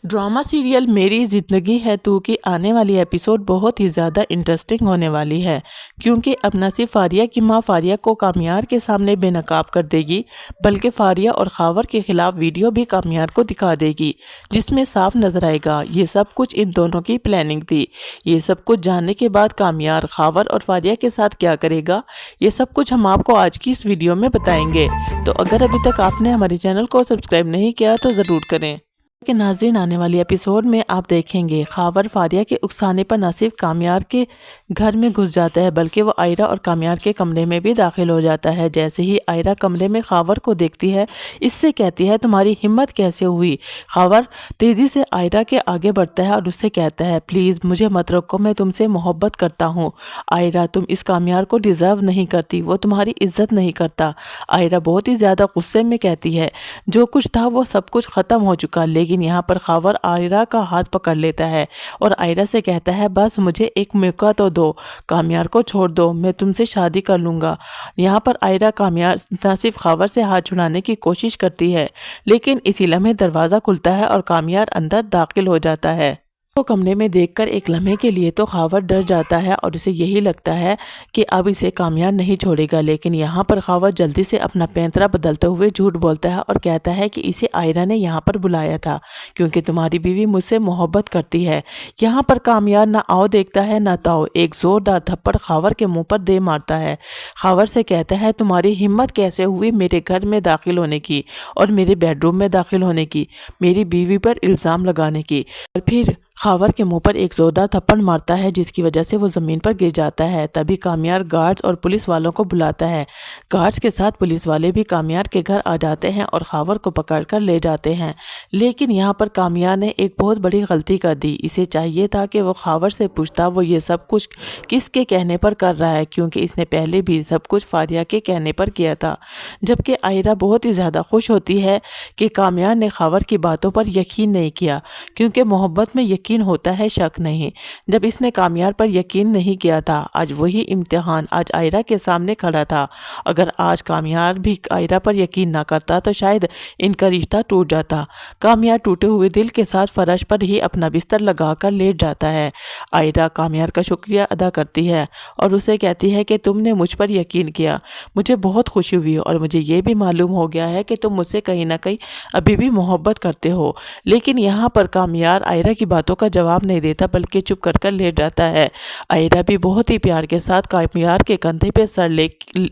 Drama serial मेरी ज़िंदगी है तू की आने वाली एपिसोड बहुत ही ज़्यादा इंटरेस्टिंग होने वाली है, क्योंकि अब न सिर्फ फारिया की मां फारिया को कामियार के सामने बेनकाब कर देगी, बल्कि फारिया और खावर के खिलाफ वीडियो भी कामियार को दिखा देगी, जिसमें साफ नजर आएगा ये सब कुछ इन दोनों की प्लानिंग थी। ये सब कुछ जानने के बाद कामियार खावर और फारिया के साथ क्या करेगा, ये सब कुछ हम आपको आज की इस वीडियो में बताएंगे। तो अगर अभी तक आपने हमारे चैनल को सब्सक्राइब नहीं किया तो ज़रूर करें। कि नाज़रीन, आने वाली एपिसोड में आप देखेंगे खावर फारिया के उकसाने पर न सिर्फ कामियार के घर में घुस जाता है, बल्कि वो आयरा और कामियार के कमरे में भी दाखिल हो जाता है। जैसे ही आयरा कमरे में खावर को देखती है, इससे कहती है तुम्हारी हिम्मत कैसे हुई। खावर तेज़ी से आयरा के आगे बढ़ता है और उससे कहता है प्लीज़ मुझे मत रोको, मैं तुमसे मोहब्बत करता हूँ। आयरा तुम इस कामियार को डिज़र्व नहीं करती, वो तुम्हारी इज्जत नहीं करता। आयरा बहुत ही ज़्यादा गुस्से में कहती है जो कुछ था वो सब कुछ ख़त्म हो चुका। लेकिन यहाँ पर खावर आयरा का हाथ पकड़ लेता है और आयरा से कहता है बस मुझे एक मौका तो दो, कामियार को छोड़ दो, मैं तुमसे शादी कर लूँगा। यहाँ पर आयरा कामियार न सिर्फ खावर से हाथ छुड़ाने की कोशिश करती है, लेकिन इसी लम्हे दरवाज़ा खुलता है और कामियार अंदर दाखिल हो जाता है। तो कमरे में देखकर एक लम्हे के लिए तो खावर डर जाता है और उसे यही लगता है कि अब इसे कामियार नहीं छोड़ेगा। लेकिन यहाँ पर खावर जल्दी से अपना पैंतरा बदलते हुए झूठ बोलता है और कहता है कि इसे आयरा ने यहाँ पर बुलाया था क्योंकि तुम्हारी बीवी मुझसे मोहब्बत करती है। यहाँ पर कामियार ना आओ देखता है ना ताओ, एक जोरदार थप्पड़ खावर के मुंह पर दे मारता है। खावर से कहता है तुम्हारी हिम्मत कैसे हुई मेरे घर में दाखिल होने की और मेरे बेडरूम में दाखिल होने की, मेरी बीवी पर इल्ज़ाम लगाने की। और फिर खावर के मुंह पर एक जोरदार थप्पड़ मारता है जिसकी वजह से वो ज़मीन पर गिर जाता है। तभी कामियार गार्ड्स और पुलिस वालों को बुलाता है। गार्ड्स के साथ पुलिस वाले भी कामियार के घर आ जाते हैं और खावर को पकड़कर ले जाते हैं। लेकिन यहाँ पर कामियार ने एक बहुत बड़ी गलती कर दी। इसे चाहिए था कि वो खावर से पूछता वो ये सब कुछ किसके कहने पर कर रहा है, क्योंकि इसने पहले भी सब कुछ फारिया के कहने पर किया था। जबकि आयरा बहुत ही ज़्यादा खुश होती है कि कामियार ने खावर की बातों पर यकीन नहीं किया, क्योंकि मोहब्बत में यकीन होता है, शक नहीं। जब इसने कामियार पर यकीन नहीं किया था, आज वही इम्तिहान आज आयरा के सामने खड़ा था। अगर आज कामियार भी आयरा पर यकीन ना करता तो शायद इनका रिश्ता टूट जाता। कामियार टूटे हुए दिल के साथ फर्श पर ही अपना बिस्तर लगाकर लेट जाता है। आयरा कामियार का शुक्रिया अदा करती है और उसे कहती है कि तुमने मुझ पर यकीन किया, मुझे बहुत खुशी हुई और मुझे ये भी मालूम हो गया है कि तुम मुझसे कहीं ना कहीं अभी भी मोहब्बत करते हो। लेकिन यहाँ पर कामियार आयरा की बातों का जवाब नहीं देता, बल्कि चुप कर लेट जाता है। आयरा भी बहुत ही प्यार के साथ कामियार के कंधे पे सर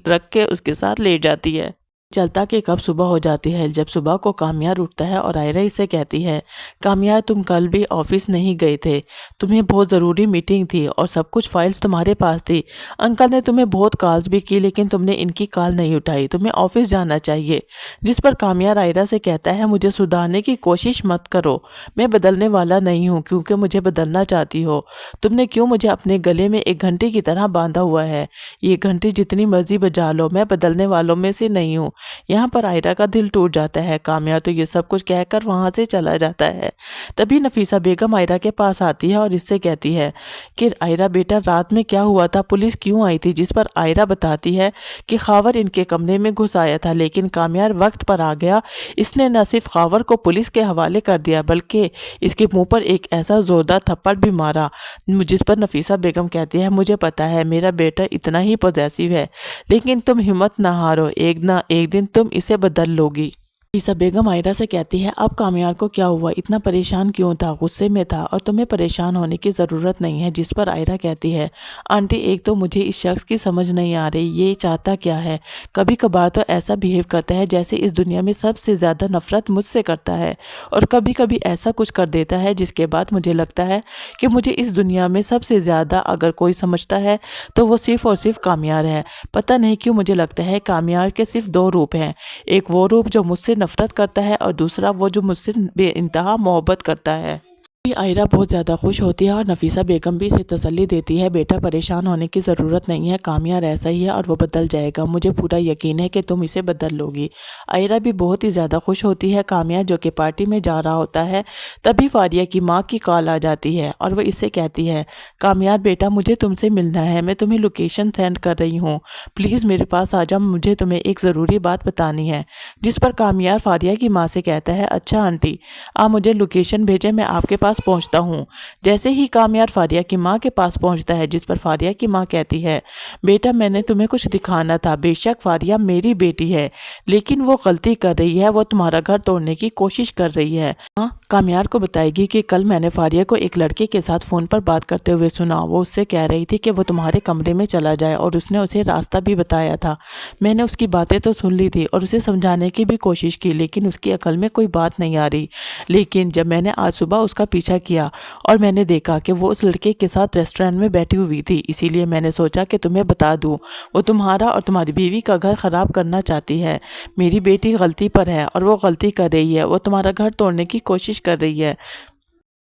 रख के उसके साथ लेट जाती है। चलता कि कब सुबह हो जाती है। जब सुबह को कामियार उठता है और आयरा इसे कहती है कामियार तुम कल भी ऑफिस नहीं गए थे, तुम्हें बहुत ज़रूरी मीटिंग थी और सब कुछ फाइल्स तुम्हारे पास थी। अंकल ने तुम्हें बहुत कॉल्स भी की लेकिन तुमने इनकी कॉल नहीं उठाई, तुम्हें ऑफिस जाना चाहिए। जिस पर कामियार आयरा से कहता है मुझे सुधारने की कोशिश मत करो, मैं बदलने वाला नहीं हूँ क्योंकि मुझे बदलना चाहती हो। तुमने क्यों मुझे अपने गले में एक घंटी की तरह बांधा हुआ है, ये घंटी जितनी मर्जी बजा लो, मैं बदलने वालों में से नहीं हूँ। यहाँ पर आयरा का दिल टूट जाता है। कामियार तो ये सब कुछ कहकर वहाँ से चला जाता है। तभी नफीसा बेगम आयरा के पास आती है और इससे कहती है कि आयरा बेटा रात में क्या हुआ था, पुलिस क्यों आई थी। जिस पर आयरा बताती है कि खावर इनके कमरे में घुस आया था, लेकिन कामियार वक्त पर आ गया। इसने न सिर्फ खावर को पुलिस के हवाले कर दिया बल्कि इसके मुँह पर एक ऐसा जोरदार थप्पड़ भी मारा। जिस पर नफीसा बेगम कहती है मुझे पता है मेरा बेटा इतना ही पॉजेसिव है, लेकिन तुम हिम्मत ना हारो, एक ना एक दिन तुम इसे बदल लोगी। नफीसा बेगम आयरा से कहती है अब कामियार को क्या हुआ, इतना परेशान क्यों था, गुस्से में था और तुम्हें परेशान होने की ज़रूरत नहीं है। जिस पर आयरा कहती है आंटी एक तो मुझे इस शख्स की समझ नहीं आ रही, ये चाहता क्या है। कभी कभार तो ऐसा बिहेव करता है जैसे इस दुनिया में सबसे ज़्यादा नफरत मुझसे करता है और कभी कभी ऐसा कुछ कर देता है जिसके बाद मुझे लगता है कि मुझे इस दुनिया में सबसे ज़्यादा अगर कोई समझता है तो वो सिर्फ़ और सिर्फ कामियार है। पता नहीं क्यों मुझे लगता है कामियार के सिर्फ दो रूप हैं, एक वो रूप जो मुझसे नफरत करता है और दूसरा वो जो मुझसे बेइंतहा मोहब्बत करता है। आयरा बहुत ज़्यादा खुश होती है और नफीसा बेगम भी इसे तसल्ली देती है, बेटा परेशान होने की ज़रूरत नहीं है, कामयार ऐसा ही है और वो बदल जाएगा, मुझे पूरा यकीन है कि तुम इसे बदल लोगी। आयरा भी बहुत ही ज़्यादा खुश होती है। कामयार जो कि पार्टी में जा रहा होता है, तभी फारिया की माँ की कॉल आ जाती है और वो इससे कहती है, कामयार बेटा मुझे तुमसे मिलना है, मैं तुम्हें लोकेशन सेंड कर रही हूँ, प्लीज़ मेरे पास आ जाओ, मुझे तुम्हें एक ज़रूरी बात बतानी है। जिस पर कामयार फारिया की माँ से कहता है, अच्छा आंटी आप मुझे लोकेशन भेजें, मैं आपके पास पहुंचता हूं। जैसे ही कामयार फारिया की माँ के पास पहुंचता है, जिस पर फारिया की माँ कहती है, बेटा मैंने तुम्हें कुछ दिखाना था, बेशक फारिया मेरी बेटी है लेकिन वो गलती कर रही है, वो तुम्हारा घर तोड़ने की कोशिश कर रही है। हाँ, कामयार को बताएगी कि कल मैंने फारिया को एक लड़के के साथ फ़ोन पर बात करते हुए सुना, वो उससे कह रही थी कि वो तुम्हारे कमरे में चला जाए और उसने उसे रास्ता भी बताया था। मैंने उसकी बातें तो सुन ली थी और उसे समझाने की भी कोशिश की, लेकिन उसकी अकल में कोई बात नहीं आ रही। लेकिन जब मैंने आज सुबह उसका पीछा किया और मैंने देखा कि वो उस लड़के के साथ रेस्टोरेंट में बैठी हुई थी, इसीलिए मैंने सोचा कि तुम्हें बता दूं, वो तुम्हारा और तुम्हारी बीवी का घर ख़राब करना चाहती है। मेरी बेटी गलती पर है और वो गलती कर रही है, वो तुम्हारा घर तोड़ने की कोशिश कर रही है।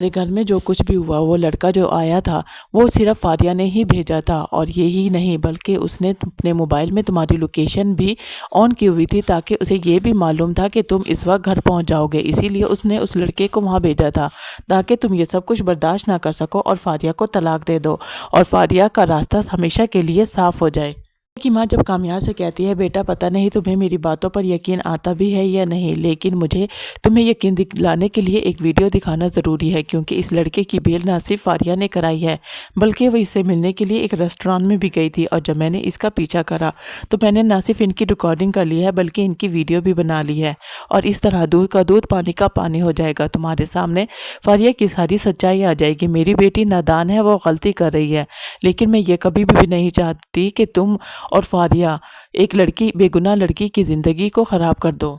मेरे घर में जो कुछ भी हुआ, वो लड़का जो आया था वो सिर्फ फारिया ने ही भेजा था, और ये ही नहीं बल्कि उसने अपने मोबाइल में तुम्हारी लोकेशन भी ऑन की हुई थी ताकि उसे ये भी मालूम था कि तुम इस वक्त घर पहुंच जाओगे, इसीलिए उसने उस लड़के को वहां भेजा था ताकि तुम ये सब कुछ बर्दाश्त ना कर सको और फारिया को तलाक दे दो और फारिया का रास्ता हमेशा के लिए साफ हो जाए। की माँ जब कामयार से कहती है, बेटा पता नहीं तुम्हें मेरी बातों पर यकीन आता भी है या नहीं, लेकिन मुझे तुम्हें यकीन दिलाने के लिए एक वीडियो दिखाना ज़रूरी है, क्योंकि इस लड़के की बेल ना सिर्फ फारिया ने कराई है बल्कि वो इससे मिलने के लिए एक रेस्टोरेंट में भी गई थी, और जब मैंने इसका पीछा करा तो मैंने ना सिर्फ इनकी रिकॉर्डिंग कर ली है बल्कि इनकी वीडियो भी बना ली है, और इस तरह दूध का दूध पानी का पानी हो जाएगा, तुम्हारे सामने फारिया की सारी सच्चाई आ जाएगी। मेरी बेटी नादान है, वो गलती कर रही है, लेकिन मैं ये कभी भी नहीं चाहती कि तुम और फारिया एक बेगुनाह लड़की की ज़िंदगी को ख़राब कर दो।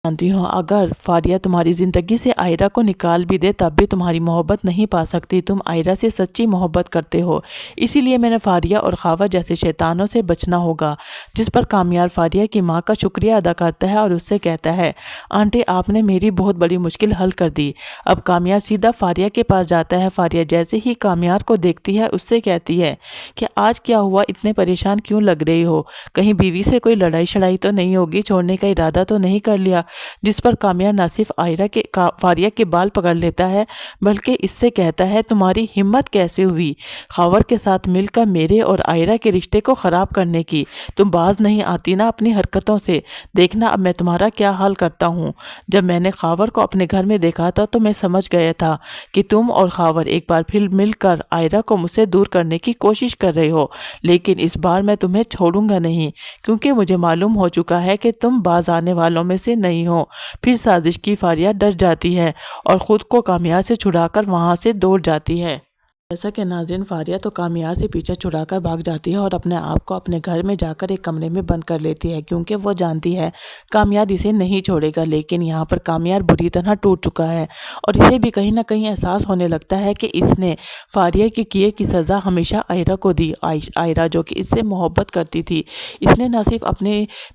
जानती हूँ अगर फारिया तुम्हारी ज़िंदगी से आयरा को निकाल भी दे तब भी तुम्हारी मोहब्बत नहीं पा सकती, तुम आयरा से सच्ची मोहब्बत करते हो, इसीलिए मैंने फारिया और खावा जैसे शैतानों से बचना होगा। जिस पर कामयार फारिया की माँ का शुक्रिया अदा करता है और उससे कहता है, आंटी आपने मेरी बहुत बड़ी मुश्किल हल कर दी। अब कामयार सीधा फारिया के पास जाता है। फारिया जैसे ही कामयार को देखती है उससे कहती है कि आज क्या हुआ, इतने परेशान क्यों लग रही हो, कहीं बीवी से कोई लड़ाई शड़ाई तो नहीं होगी, छोड़ने का इरादा तो नहीं कर लिया। जिस पर कामयार ना सिर्फ फारिया के बाल पकड़ लेता है बल्कि इससे कहता है, तुम्हारी हिम्मत कैसे हुई खावर के साथ मिलकर मेरे और आयरा के रिश्ते को ख़राब करने की, तुम बाज नहीं आती ना अपनी हरकतों से, देखना अब मैं तुम्हारा क्या हाल करता हूँ। जब मैंने खावर को अपने घर में देखा था तो मैं समझ गया था कि तुम और खावर एक बार फिर मिलकर आयरा को मुझसे दूर करने की कोशिश कर रहे हो, लेकिन इस बार मैं तुम्हें छोड़ूंगा नहीं, क्योंकि मुझे मालूम हो चुका है कि तुम बाज आने वालों में से नहीं हो। फिर साजिश की फारिया डर जाती है और ख़ुद को कामयार से छुड़ाकर वहाँ से दौड़ जाती है। जैसा कि नाज़रीन, फारिया तो कामयार से पीछा छुड़ाकर भाग जाती है और अपने आप को अपने घर में जाकर एक कमरे में बंद कर लेती है, क्योंकि वो जानती है कामयार इसे नहीं छोड़ेगा। लेकिन यहाँ पर कामयार बुरी तरह टूट चुका है और इसे भी कहीं ना कहीं एहसास होने लगता है कि इसने फारिया के किए की सज़ा हमेशा आयरा को दी। आयरा जो कि इससे मोहब्बत करती थी, इसने न सिर्फ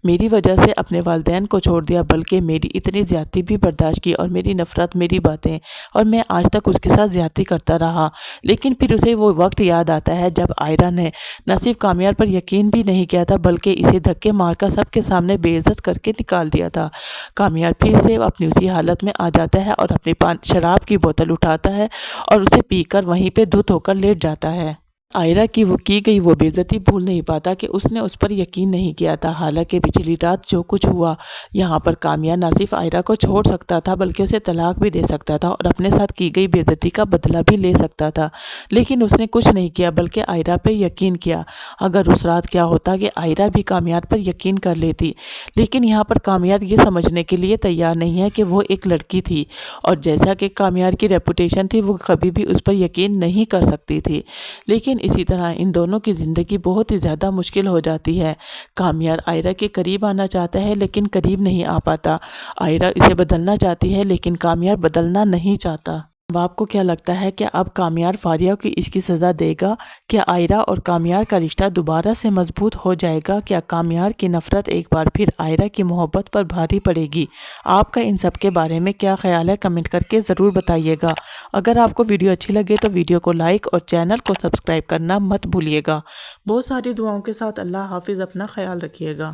मेरी वजह से अपने वालिदैन को छोड़ दिया बल्कि मेरी इतनी ज़्यादती भी बर्दाश्त की और मेरी नफ़रत, मेरी बातें, और मैं आज तक उसके साथ ज़्यादती करता रहा। लेकिन फिर उसे वो वक्त याद आता है जब आयरा ने न सिर्फ कामयार पर यकीन भी नहीं किया था बल्कि इसे धक्के मारकर सबके सामने बेइज्जत करके निकाल दिया था। कामयार फिर से अपनी उसी हालत में आ जाता है और अपनी शराब की बोतल उठाता है और उसे पीकर वहीं पे धुत होकर लेट जाता है। आयरा की गई वो बेइज्जती भूल नहीं पाता कि उसने उस पर यकीन नहीं किया था। हालांकि पिछली रात जो कुछ हुआ, यहाँ पर कामयार ना सिर्फ आयरा को छोड़ सकता था बल्कि उसे तलाक भी दे सकता था और अपने साथ की गई बेइज्जती का बदला भी ले सकता था, लेकिन उसने कुछ नहीं किया बल्कि आयरा पर यकीन किया। अगर उस रात क्या होता कि आयरा भी कामयार पर यकीन कर लेती, लेकिन यहाँ पर कामयार ये समझने के लिए तैयार नहीं है कि वो एक लड़की थी और जैसा कि कामयार की रेपुटेशन थी वो कभी भी उस पर यकीन नहीं कर सकती थी। लेकिन इसी तरह इन दोनों की ज़िंदगी बहुत ही ज़्यादा मुश्किल हो जाती है। कामयार आयरा के करीब आना चाहता है लेकिन करीब नहीं आ पाता। आयरा इसे बदलना चाहती है लेकिन कामयार बदलना नहीं चाहता। اب آپ کو کیا لگتا ہے کہ اب کامیار فاریہ کو اس کی سزا دے گا؟ کیا آئرہ اور کامیار کا رشتہ دوبارہ سے مضبوط ہو جائے گا؟ کیا کامیار کی نفرت ایک بار پھر آئرہ کی محبت پر بھاری پڑے گی؟ آپ کا ان سب کے بارے میں کیا خیال ہے؟ کمنٹ کر کے ضرور بتائیے گا۔ اگر آپ کو ویڈیو اچھی لگے تو ویڈیو کو لائک اور چینل کو سبسکرائب کرنا مت بھولیے گا۔ بہت ساری دعاؤں کے ساتھ اللہ حافظ، اپنا خیال رکھیے گا۔